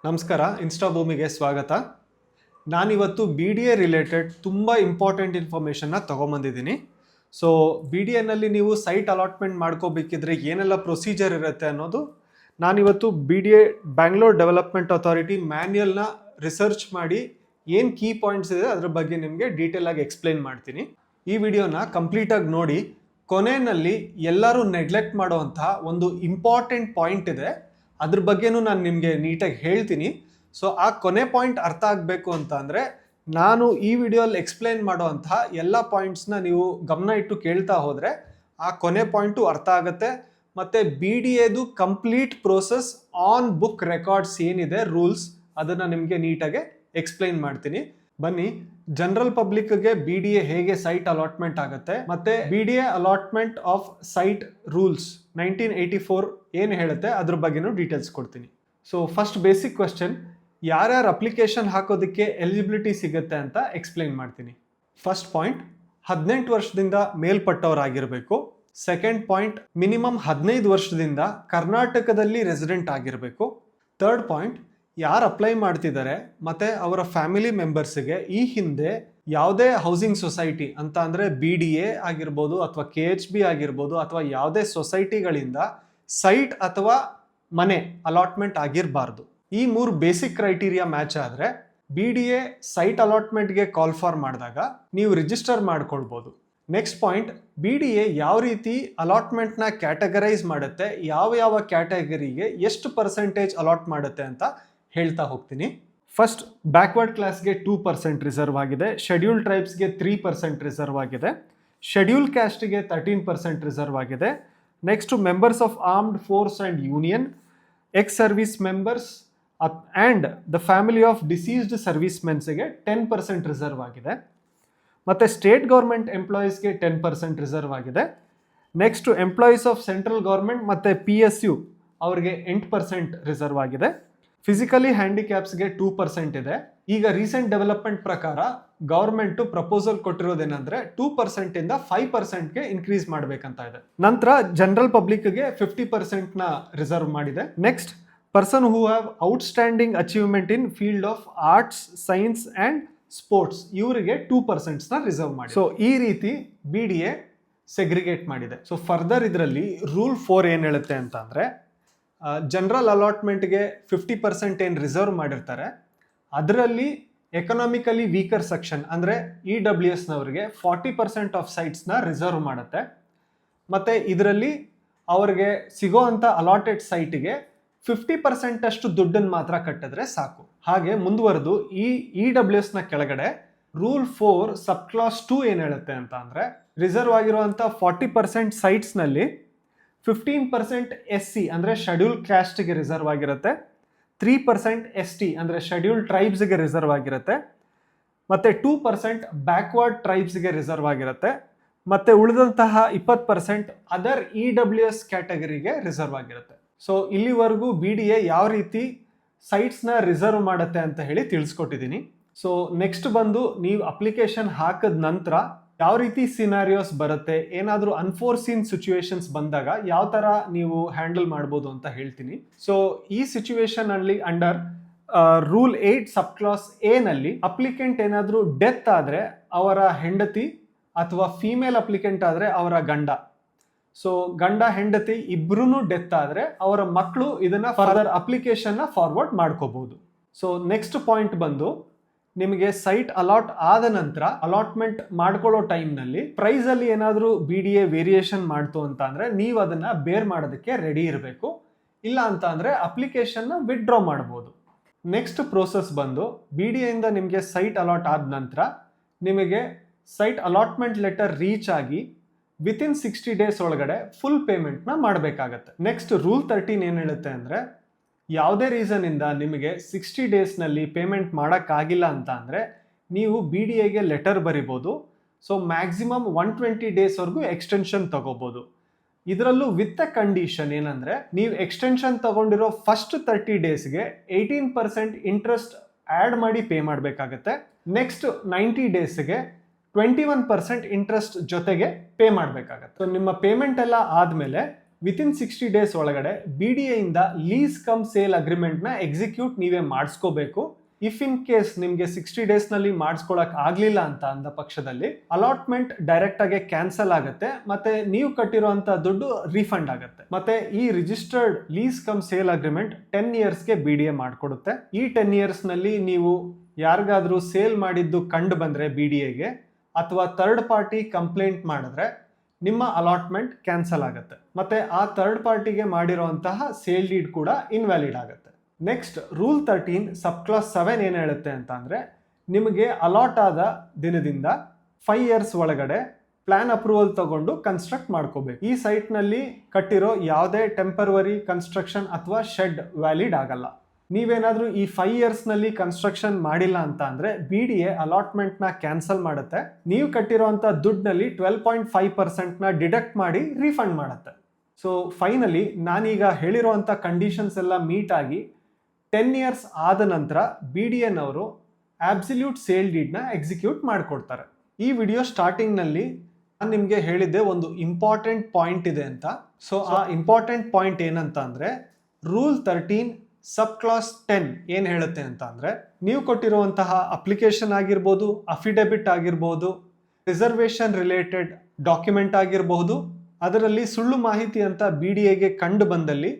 ನಮಸ್ಕಾರ, ಇನ್ಸ್ಟಾ ಭೂಮಿಗೆ ಸ್ವಾಗತ. ನಾನಿವತ್ತು ಬಿ ಡಿ ಎ ರಿಲೇಟೆಡ್ ತುಂಬ ಇಂಪಾರ್ಟೆಂಟ್ ಇನ್ಫಾರ್ಮೇಷನ್ನ ತೊಗೊಂಬಂದಿದ್ದೀನಿ. ಸೊ ಬಿ ಡಿ ಎನಲ್ಲಿ ನೀವು ಸೈಟ್ ಅಲಾಟ್ಮೆಂಟ್ ಮಾಡ್ಕೋಬೇಕಿದ್ರೆ ಏನೆಲ್ಲ ಪ್ರೊಸೀಜರ್ ಇರುತ್ತೆ ಅನ್ನೋದು ನಾನಿವತ್ತು B D A Bangalore development authority ಮ್ಯಾನ್ಯಲ್ನ ರಿಸರ್ಚ್ ಮಾಡಿ ಏನು ಕೀ ಪಾಯಿಂಟ್ಸ್ ಇದೆ ಅದ್ರ ಬಗ್ಗೆ ನಿಮಗೆ ಡೀಟೇಲ್ ಆಗಿ ಎಕ್ಸ್ಪ್ಲೈನ್ ಮಾಡ್ತೀನಿ. ಈ ವಿಡಿಯೋನ ಕಂಪ್ಲೀಟಾಗಿ ನೋಡಿ. ಕೊನೆಯಲ್ಲಿ ಎಲ್ಲರೂ ನೆಗ್ಲೆಕ್ಟ್ ಮಾಡುವಂತಹ ಒಂದು ಇಂಪಾರ್ಟೆಂಟ್ ಪಾಯಿಂಟ್ ಇದೆ, ಅದ್ರ ಬಗ್ಗೆನೂ ನಾನು ನಿಮಗೆ ನೀಟಾಗಿ ಹೇಳ್ತೀನಿ. ಸೊ ಆ ಕೊನೆ ಪಾಯಿಂಟ್ ಅರ್ಥ ಆಗಬೇಕು ಅಂತ ಅಂದರೆ ನಾನು ಈ ವಿಡಿಯೋಲ್ಲಿ ಎಕ್ಸ್ಪ್ಲೈನ್ ಮಾಡುವಂತಹ ಎಲ್ಲ ಪಾಯಿಂಟ್ಸ್ನ ನೀವು ಗಮನ ಇಟ್ಟು ಕೇಳ್ತಾ ಹೋದರೆ ಆ ಕೊನೆ ಪಾಯಿಂಟು ಅರ್ಥ ಆಗುತ್ತೆ. ಮತ್ತು ಬಿ ಡಿ ಎದು complete process on book records ಏನಿದೆ ರೂಲ್ಸ್ ಅದನ್ನು ನಿಮಗೆ ನೀಟಾಗಿ ಎಕ್ಸ್ಪ್ಲೈನ್ ಮಾಡ್ತೀನಿ. ಬನ್ನಿ, ಜನರಲ್ ಪಬ್ಲಿಕ್ಗೆ ಬಿ ಡಿ ಎ ಹೇಗೆ ಸೈಟ್ ಅಲಾಟ್ಮೆಂಟ್ ಆಗುತ್ತೆ ಮತ್ತೆ B D A allotment off site rules 1984 ಏನು ಹೇಳುತ್ತೆ ಅದ್ರ ಬಗ್ಗೆನೂ ಡೀಟೇಲ್ಸ್ ಕೊಡ್ತೀನಿ. ಸೊ ಫಸ್ಟ್ ಬೇಸಿಕ್ ಕ್ವೆಶ್ಚನ್, ಯಾರ್ಯಾರು ಅಪ್ಲಿಕೇಶನ್ ಹಾಕೋದಕ್ಕೆ ಎಲಿಜಿಬಿಲಿಟಿ ಸಿಗುತ್ತೆ ಅಂತ ಎಕ್ಸ್ಪ್ಲೈನ್ ಮಾಡ್ತೀನಿ. ಫಸ್ಟ್ ಪಾಯಿಂಟ್, 18 ವರ್ಷದಿಂದ ಮೇಲ್ಪಟ್ಟವರಾಗಿರಬೇಕು. ಸೆಕೆಂಡ್ ಪಾಯಿಂಟ್, ಮಿನಿಮಮ್ 15 ವರ್ಷದಿಂದ ಕರ್ನಾಟಕದಲ್ಲಿ ರೆಸಿಡೆಂಟ್ ಆಗಿರಬೇಕು. ಥರ್ಡ್ ಪಾಯಿಂಟ್, ಯಾರು ಅಪ್ಲೈ ಮಾಡ್ತಿದ್ದಾರೆ ಮತ್ತು ಅವರ ಫ್ಯಾಮಿಲಿ ಮೆಂಬರ್ಸ್ಗೆ ಈ ಹಿಂದೆ ಯಾವುದೇ ಹೌಸಿಂಗ್ ಸೊಸೈಟಿ ಅಂತ ಅಂದರೆ ಬಿ ಡಿ ಎ ಆಗಿರ್ಬೋದು ಅಥವಾ ಕೆ ಎಚ್ ಬಿ ಆಗಿರ್ಬೋದು ಅಥವಾ ಯಾವುದೇ ಸೊಸೈಟಿಗಳಿಂದ ಸೈಟ್ ಅಥವಾ ಮನೆ ಅಲಾಟ್ಮೆಂಟ್ ಆಗಿರಬಾರ್ದು. ಈ 3 ಬೇಸಿಕ್ ಕ್ರೈಟೀರಿಯಾ ಮ್ಯಾಚ್ ಆದರೆ ಬಿ ಡಿ ಎ ಸೈಟ್ ಅಲಾಟ್ಮೆಂಟ್ಗೆ ಕಾಲ್ ಫಾರ್ ಮಾಡಿದಾಗ ನೀವು ರಿಜಿಸ್ಟರ್ ಮಾಡ್ಕೊಳ್ಬೋದು. Next point, B D A ಯಾವ ರೀತಿ ಅಲಾಟ್ಮೆಂಟ್ನ ಕ್ಯಾಟಗರೈಸ್ ಮಾಡುತ್ತೆ, ಯಾವ ಕ್ಯಾಟಗರಿಗೆ ಎಷ್ಟು ಪರ್ಸೆಂಟೇಜ್ ಅಲಾಟ್ ಮಾಡುತ್ತೆ ಅಂತ ಹೇಳ್ತಾ ಹೋಗ್ತೀನಿ. ಫಸ್ಟ್, ಬ್ಯಾಕ್ವರ್ಡ್ ಕ್ಲಾಸ್ಗೆ 2% ರಿಸರ್ವ್ ಆಗಿದೆ, ಶೆಡ್ಯೂಲ್ ಟ್ರೈಬ್ಸ್ಗೆ 3% ರಿಸರ್ವ್ ಆಗಿದೆ, ಶೆಡ್ಯೂಲ್ ಕ್ಯಾಸ್ಟ್ಗೆ 13% ರಿಸರ್ವ್ ಆಗಿದೆ. Next, members of armed force and union, ex service members and the family of deceased service ಮೆನ್ಸ್ಗೆ 10% ರಿಸರ್ವ್ ಆಗಿದೆ. ಮತ್ತು ಸ್ಟೇಟ್ ಗೌರ್ಮೆಂಟ್ ಎಂಪ್ಲಾಯೀಸ್ಗೆ 10% ರಿಸರ್ವ್ ಆಗಿದೆ. Next, employees of central government ಮತ್ತು ಪಿ ಎಸ್ ಯು ಅವ್ರಿಗೆ 8% ರಿಸರ್ವ್ ಆಗಿದೆ. ಫಿಸಿಕಲಿ ಹ್ಯಾಂಡಿಕ್ಯಾಪ್ಸ್ಗೆ 2% ಇದೆ. ಈಗ ರೀಸೆಂಟ್ ಡೆವಲಪ್ಮೆಂಟ್ ಪ್ರಕಾರ ಗೌರ್ಮೆಂಟು ಪ್ರಪೋಸಲ್ ಕೊಟ್ಟಿರೋದೇನೆಂದರೆ 2%ಇಂದ 5%ಗೆ ಇನ್ಕ್ರೀಸ್ ಮಾಡಬೇಕಂತ ಇದೆ. ನಂತರ ಜನರಲ್ ಪಬ್ಲಿಕ್ಗೆ 50%ನ ರಿಸರ್ವ್ ಮಾಡಿದೆ. Next, person who have outstanding achievement in field of arts, science and sports ಇವರಿಗೆ 2%ನ ರಿಸರ್ವ್ ಮಾಡಿ. ಸೊ ಈ ರೀತಿ ಬಿ ಡಿ ಎ ಸೆಗ್ರಿಗೇಟ್ ಮಾಡಿದೆ. ಸೊ ಫರ್ದರ್ ಇದರಲ್ಲಿ ರೂಲ್ 4 ಏನು ಹೇಳುತ್ತೆ ಅಂತ ಅಂದರೆ, ಜನರಲ್ ಅಲಾಟ್ಮೆಂಟ್ಗೆ 50% ಏನು ರಿಸರ್ವ್ ಮಾಡಿರ್ತಾರೆ ಅದರಲ್ಲಿ ಎಕನಾಮಿಕಲಿ ವೀಕರ್ ಸೆಕ್ಷನ್ ಅಂದರೆ ಇ ಡಬ್ಲ್ಯೂ ಎಸ್ನವ್ರಿಗೆ 40% ಆಫ್ ಸೈಟ್ಸ್ನ ರಿಸರ್ವ್ ಮಾಡುತ್ತೆ. ಮತ್ತು ಇದರಲ್ಲಿ ಅವ್ರಿಗೆ ಸಿಗೋ ಅಂಥ ಅಲಾಟೆಡ್ ಸೈಟಿಗೆ 50% ಅಷ್ಟು ದುಡ್ಡನ್ನು ಮಾತ್ರ ಕಟ್ಟಿದ್ರೆ ಸಾಕು. ಹಾಗೆ ಮುಂದುವರೆದು ಇ ಡಬ್ಲ್ಯೂ ಎಸ್ನ ಕೆಳಗಡೆ ರೂಲ್ 4 ಸಬ್ ಕ್ಲಾಸ್ 2 ಏನು ಹೇಳುತ್ತೆ ಅಂತ ಅಂದರೆ, ರಿಸರ್ವ್ ಆಗಿರುವಂಥ 40% ಸೈಟ್ಸ್ನಲ್ಲಿ 15% ಎಸ್ ಸಿ ಅಂದರೆ ಶೆಡ್ಯೂಲ್ ಕ್ಯಾಸ್ಟ್ಗೆ ರಿಸರ್ವ್ ಆಗಿರುತ್ತೆ, 3% ಎಸ್ ಟಿ ಅಂದರೆ ಶೆಡ್ಯೂಲ್ ಟ್ರೈಬ್ಸ್ಗೆ ರಿಸರ್ವ್ ಆಗಿರುತ್ತೆ, ಮತ್ತು 2% ಬ್ಯಾಕ್ವರ್ಡ್ ಟ್ರೈಬ್ಸ್ಗೆ ರಿಸರ್ವ್ ಆಗಿರುತ್ತೆ, ಮತ್ತು ಉಳಿದಂತಹ 20% ಅದರ್ ಇ ಡಬ್ಲ್ಯೂ ಎಸ್ ಕ್ಯಾಟಗರಿಗೆ ರಿಸರ್ವ್ ಆಗಿರುತ್ತೆ. ಸೊ ಇಲ್ಲಿವರೆಗೂ ಬಿ ಡಿ ಎ ಯಾವ ರೀತಿ ಸೈಟ್ಸ್ನ ರಿಸರ್ವ್ ಮಾಡುತ್ತೆ ಅಂತ ಹೇಳಿ ತಿಳಿಸ್ಕೊಟ್ಟಿದ್ದೀನಿ. ಸೊ ನೆಕ್ಸ್ಟ್ ಬಂದು ನೀವು ಅಪ್ಲಿಕೇಶನ್ ಹಾಕಿದ ನಂತರ ಯಾವ ರೀತಿ ಸಿನಾರಿಯೋಸ್ ಬರುತ್ತೆ, ಏನಾದರೂ ಅನ್ಫೋರ್ಸೀನ್ ಸಿಚುವೇಶನ್ಸ್ ಬಂದಾಗ ಯಾವ ಥರ ನೀವು ಹ್ಯಾಂಡಲ್ ಮಾಡ್ಬೋದು ಅಂತ ಹೇಳ್ತೀನಿ. ಸೊ ಈ ಸಿಚುವೇಶನ್ ಅಲ್ಲಿ under rule 8 sub class A ನಲ್ಲಿ ಅಪ್ಲಿಕೆಂಟ್ ಏನಾದರೂ ಡೆತ್ ಆದರೆ ಅವರ ಹೆಂಡತಿ ಅಥವಾ ಫೀಮೇಲ್ ಅಪ್ಲಿಕೆಂಟ್ ಆದರೆ ಅವರ ಗಂಡ, ಸೊ ಗಂಡ ಹೆಂಡತಿ ಇಬ್ರು ಡೆತ್ ಆದರೆ ಅವರ ಮಕ್ಕಳು ಇದನ್ನ ಫರ್ದರ್ ಅಪ್ಲಿಕೇಶನ್ನ ಫಾರ್ವರ್ಡ್ ಮಾಡ್ಕೋಬಹುದು. ಸೊ ನೆಕ್ಸ್ಟ್ ಪಾಯಿಂಟ್ ಬಂದು, ನಿಮಗೆ ಸೈಟ್ ಅಲಾಟ್ ಆದ ನಂತರ ಅಲಾಟ್ಮೆಂಟ್ ಮಾಡ್ಕೊಳ್ಳೋ ಟೈಮ್ನಲ್ಲಿ ಪ್ರೈಸಲ್ಲಿ ಏನಾದರೂ ಬಿ ಡಿ ಎ ವೇರಿಯೇಷನ್ ಮಾಡ್ತು ಅಂತ ಅಂದರೆ ನೀವು ಅದನ್ನು ಬೇರ್ ಮಾಡೋದಕ್ಕೆ ರೆಡಿ ಇರಬೇಕು. ಇಲ್ಲ ಅಂತ ಅಂದರೆ ಅಪ್ಲಿಕೇಶನ್ನ ವಿತ್ಡ್ರಾ ಮಾಡ್ಬೋದು. ನೆಕ್ಸ್ಟ್ ಪ್ರೋಸೆಸ್ ಬಂದು, ಬಿ ಡಿ ಎಯಿಂದ ನಿಮಗೆ ಸೈಟ್ ಅಲಾಟ್ ಆದ ನಂತರ ನಿಮಗೆ ಸೈಟ್ ಅಲಾಟ್ಮೆಂಟ್ ಲೆಟರ್ ರೀಚ್ ಆಗಿ ವಿತಿನ್ 60 ಡೇಸ್ ಒಳಗಡೆ ಫುಲ್ ಪೇಮೆಂಟ್ನ ಮಾಡಬೇಕಾಗತ್ತೆ. ನೆಕ್ಸ್ಟ್ ರೂಲ್ 13 ಏನು ಹೇಳುತ್ತೆ ಅಂದರೆ, ಯಾವುದೇ ರೀಸನಿಂದ ನಿಮಗೆ 60 ಡೇಸ್ನಲ್ಲಿ ಪೇಮೆಂಟ್ ಮಾಡೋಕ್ಕಾಗಿಲ್ಲ ಅಂತ ಅಂದರೆ ನೀವು ಬಿ ಡಿ ಎಗೆ ಲೆಟರ್ ಬರಿಬೋದು. ಸೊ ಮ್ಯಾಕ್ಸಿಮಮ್ 120 ಡೇಸ್ವರೆಗೂ ಎಕ್ಸ್ಟೆನ್ಷನ್ ತಗೋಬೋದು. ಇದರಲ್ಲೂ ವಿತ್ ಅ ಕಂಡೀಷನ್ ಏನಂದರೆ, ನೀವು ಎಕ್ಸ್ಟೆನ್ಷನ್ ತಗೊಂಡಿರೋ ಫಸ್ಟ್ 30 ಡೇಸ್ಗೆ 18% ಇಂಟ್ರೆಸ್ಟ್ ಆ್ಯಡ್ ಮಾಡಿ ಪೇ ಮಾಡಬೇಕಾಗತ್ತೆ. ನೆಕ್ಸ್ಟ್ 90 ಡೇಸ್ಗೆ 21% ಇಂಟ್ರೆಸ್ಟ್ ಜೊತೆಗೆ ಪೇ ಮಾಡಬೇಕಾಗತ್ತೆ. ಸೊ ನಿಮ್ಮ ಪೇಮೆಂಟ್ ಎಲ್ಲ ಆದಮೇಲೆ ವಿತಿನ್ 60 ಡೇಸ್ ಒಳಗಡೆ BDA ಇಂದ ಲೀಸ್ ಕಮ್ ಸೇಲ್ ಅಗ್ರಿಮೆಂಟ್ನ ಎಕ್ಸಿಕ್ಯೂಟ್ ನೀವೇ ಮಾಡಿಸ್ಕೋಬೇಕು. ಇಫ್ ಇನ್ ಕೇಸ್ ನಿಮಗೆ 60 ಡೇಸ್ನಲ್ಲಿ ಮಾಡಿಸ್ಕೊಳಕ್ ಆಗಲಿಲ್ಲ ಅಂತ ಅಂದ ಪಕ್ಷದಲ್ಲಿ ಅಲಾಟ್ಮೆಂಟ್ ಡೈರೆಕ್ಟ್ ಆಗಿ ಕ್ಯಾನ್ಸಲ್ ಆಗುತ್ತೆ ಮತ್ತೆ ನೀವು ಕಟ್ಟಿರುವಂತ ದುಡ್ಡು ರೀಫಂಡ್ ಆಗುತ್ತೆ. ಮತ್ತೆ ಈ registered lease come sale agreement 10 ಇಯರ್ಸ್ಗೆ BDA ಮಾಡಿಕೊಡುತ್ತೆ. ಈ 10 ಇಯರ್ಸ್ನಲ್ಲಿ ನೀವು ಯಾರಿಗಾದ್ರೂ ಸೇಲ್ ಮಾಡಿದ್ದು ಕಂಡು ಬಂದ್ರೆ BDAಗೆ ಅಥವಾ ಥರ್ಡ್ ಪಾರ್ಟಿ ಕಂಪ್ಲೇಂಟ್ ಮಾಡಿದ್ರೆ ನಿಮ್ಮ ಅಲಾಟ್ಮೆಂಟ್ ಕ್ಯಾನ್ಸಲ್ ಆಗುತ್ತೆ ಮತ್ತೆ ಆ ಥರ್ಡ್ ಪಾರ್ಟಿಗೆ ಮಾಡಿರುವಂತಹ ಸೇಲ್ ಡೀಡ್ ಕೂಡ ಇನ್ವ್ಯಾಲಿಡ್ ಆಗುತ್ತೆ. ನೆಕ್ಸ್ಟ್ ರೂಲ್ 13 ಸಬ್ ಕ್ಲಾಸ್ 7 ಏನು ಹೇಳುತ್ತೆ ಅಂತ ಅಂದರೆ ನಿಮಗೆ ಅಲಾಟ್ ಆದ ದಿನದಿಂದ 5 ಇಯರ್ಸ್ ಒಳಗಡೆ ಪ್ಲಾನ್ ಅಪ್ರೂವಲ್ ತಗೊಂಡು ಕನ್ಸ್ಟ್ರಕ್ಟ್ ಮಾಡ್ಕೋಬೇಕು. ಈ ಸೈಟ್ನಲ್ಲಿ ಕಟ್ಟಿರೋ ಯಾವುದೇ ಟೆಂಪರವರಿ ಕನ್ಸ್ಟ್ರಕ್ಷನ್ ಅಥವಾ ಶೆಡ್ ವ್ಯಾಲಿಡ್ ಆಗಲ್ಲ. ನೀವೇನಾದರೂ ಈ 5 ಇಯರ್ಸ್ನಲ್ಲಿ ಕನ್ಸ್ಟ್ರಕ್ಷನ್ ಮಾಡಿಲ್ಲ ಅಂತ ಅಂದರೆ BDA ಅಲಾಟ್ಮೆಂಟ್ನ ಕ್ಯಾನ್ಸಲ್ ಮಾಡುತ್ತೆ. ನೀವು ಕಟ್ಟಿರೋಂಥ ದುಡ್ಡಿನಲ್ಲಿ 12.5%ನ ಡಿಡಕ್ಟ್ ಮಾಡಿ ರೀಫಂಡ್ ಮಾಡುತ್ತೆ. ಸೊ ಫೈನಲಿ ನಾನೀಗ ಹೇಳಿರೋವಂಥ ಕಂಡೀಷನ್ಸ್ ಎಲ್ಲ ಮೀಟ್ ಆಗಿ 10 ಇಯರ್ಸ್ ಆದ ನಂತರ BDAನವರು ಆಬ್ಸಲ್ಯೂಟ್ ಸೇಲ್ ಡೀಡ್ನ ಎಕ್ಸಿಕ್ಯೂಟ್ ಮಾಡಿಕೊಡ್ತಾರೆ. ಈ ವಿಡಿಯೋ ಸ್ಟಾರ್ಟಿಂಗ್ನಲ್ಲಿ ನಾನು ನಿಮಗೆ ಹೇಳಿದ್ದೆ ಒಂದು ಇಂಪಾರ್ಟೆಂಟ್ ಪಾಯಿಂಟ್ ಇದೆ ಅಂತ. ಸೊ ಆ ಇಂಪಾರ್ಟೆಂಟ್ ಪಾಯಿಂಟ್ ಏನಂತ ಅಂದರೆ ರೂಲ್ 13 ಸಬ್ ಕ್ಲಾಸ್ 10 ಏನು ಹೇಳುತ್ತೆ ಅಂತ ಅಂದರೆ ನೀವು ಕೊಟ್ಟಿರುವಂತಹ ಅಪ್ಲಿಕೇಶನ್ ಆಗಿರ್ಬೋದು, ಅಫಿಡೆವಿಟ್ ಆಗಿರ್ಬೋದು, ರಿಸರ್ವೇಷನ್ ರಿಲೇಟೆಡ್ ಡಾಕ್ಯುಮೆಂಟ್ ಆಗಿರಬಹುದು, ಅದರಲ್ಲಿ ಸುಳ್ಳು ಮಾಹಿತಿ ಅಂತ BDAಗೆ ಕಂಡು ಬಂದಲ್ಲಿ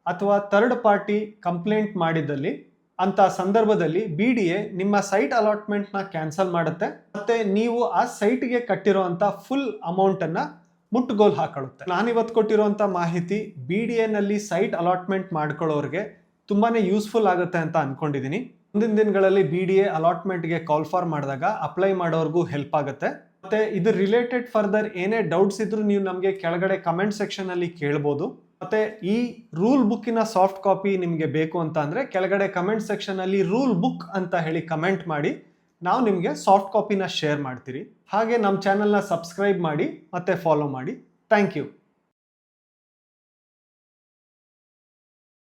ಅಥವಾ ಥರ್ಡ್ ಪಾರ್ಟಿ ಕಂಪ್ಲೇಂಟ್ ಮಾಡಿದಲ್ಲಿ ಅಂತ ಸಂದರ್ಭದಲ್ಲಿ BDA ನಿಮ್ಮ ಸೈಟ್ ಅಲಾಟ್ಮೆಂಟ್ನ ಕ್ಯಾನ್ಸಲ್ ಮಾಡುತ್ತೆ ಮತ್ತೆ ನೀವು ಆ ಸೈಟ್ಗೆ ಕಟ್ಟಿರುವಂಥ ಫುಲ್ ಅಮೌಂಟನ್ನು ಮುಟ್ಟುಗೋಲು ಹಾಕೊಳ್ಳುತ್ತೆ. ನಾನಿವತ್ತು ಕೊಟ್ಟಿರುವಂಥ ಮಾಹಿತಿ BDAನಲ್ಲಿ ಸೈಟ್ ಅಲಾಟ್ಮೆಂಟ್ ಮಾಡ್ಕೊಳ್ಳೋರಿಗೆ ತುಂಬಾ ಯೂಸ್ಫುಲ್ ಆಗುತ್ತೆ ಅಂತ ಅಂದ್ಕೊಂಡಿದ್ದೀನಿ. ಮುಂದಿನ ದಿನಗಳಲ್ಲಿ BDA ಅಲಾಟ್ಮೆಂಟ್ಗೆ ಕಾಲ್ ಫಾರ್ ಮಾಡಿದಾಗ ಅಪ್ಲೈ ಮಾಡೋರ್ಗೂ ಹೆಲ್ಪ್ ಆಗುತ್ತೆ. ಮತ್ತೆ ಇದು ರಿಲೇಟೆಡ್ ಫರ್ದರ್ ಏನೇ ಡೌಟ್ಸ್ ಇದ್ರೂ ನೀವು ನಮಗೆ ಕೆಳಗಡೆ ಕಮೆಂಟ್ ಸೆಕ್ಷನ್ ಅಲ್ಲಿ ಕೇಳ್ಬೋದು. ಮತ್ತೆ ಈ ರೂಲ್ ಬುಕ್ಕಿನ ಸಾಫ್ಟ್ ಕಾಪಿ ನಿಮಗೆ ಬೇಕು ಅಂತ ಅಂದ್ರೆ ಕೆಳಗಡೆ ಕಮೆಂಟ್ ಸೆಕ್ಷನ್ ಅಲ್ಲಿ ರೂಲ್ ಬುಕ್ ಅಂತ ಹೇಳಿ ಕಮೆಂಟ್ ಮಾಡಿ, ನಾವು ನಿಮಗೆ ಸಾಫ್ಟ್ ಕಾಪಿನ ಶೇರ್ ಮಾಡ್ತೀರಿ. ಹಾಗೆ ನಮ್ಮ ಚಾನೆಲ್ನ ಸಬ್ಸ್ಕ್ರೈಬ್ ಮಾಡಿ ಮತ್ತೆ ಫಾಲೋ ಮಾಡಿ. Thank you.